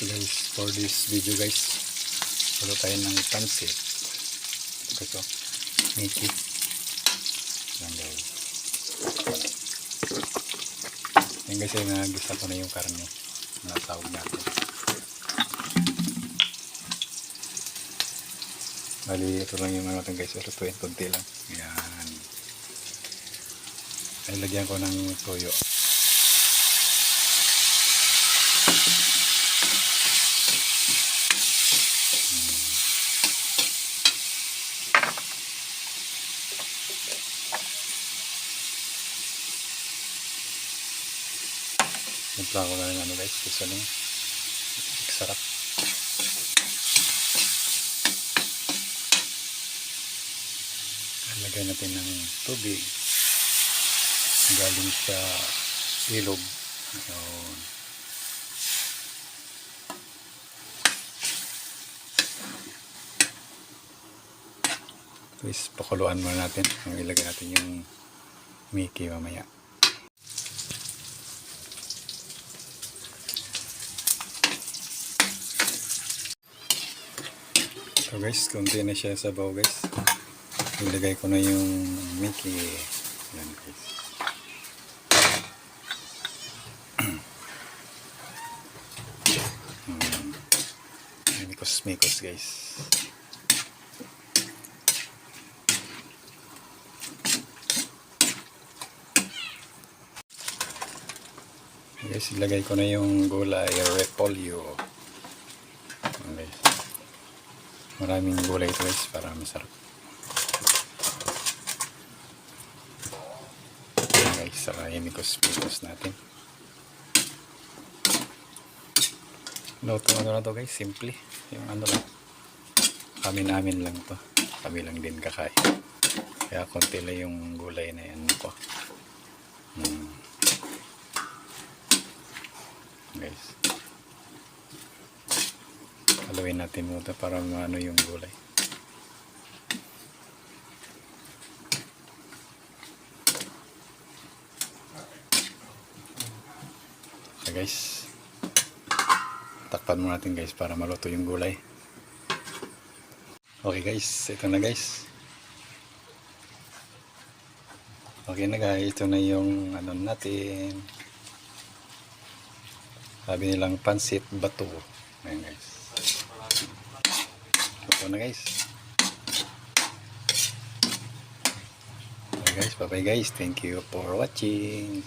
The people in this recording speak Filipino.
So guys, for this video guys, wala tayo ng pansit. Ito, Mickey. Yan guys. Yan guys ay nagisa ko na yung karne. Nasawag natin. Bali, ito lang yung ano natin guys. Lutuin konti lang. Yan. Ay, lagyan ko ng toyo. Simpla ko na ng ano guys, gusto nyo sarap. Lagyan natin ng tubig galing sa ilog. Yun. Tapos pakuluan muna natin. Ilagay natin yung Mickey mamaya. So guys, konti na siya sa baw guys. Ilagay ko na yung Mickey. Yan guys. Mikos guys. Guys, ilagay ko na yung gulay repolyo. Guys. Maraming gulay ito guys para masarap. Guys, saka imikos natin. Luto na to guys, simple. Yung ano lang. Amin lang to. Kami lang din kakain. Kaya konti lang yung gulay na yan ko. Guys. Haluin natin muna para maano yung gulay. So guys, takpan mo natin guys para maluto yung gulay. Okay guys, ito na guys. Okay na guys, ito na yung ano natin. Sabi nilang pansit bato. Ayan guys. Ito na guys. Okay guys, bye bye guys. Thank you for watching.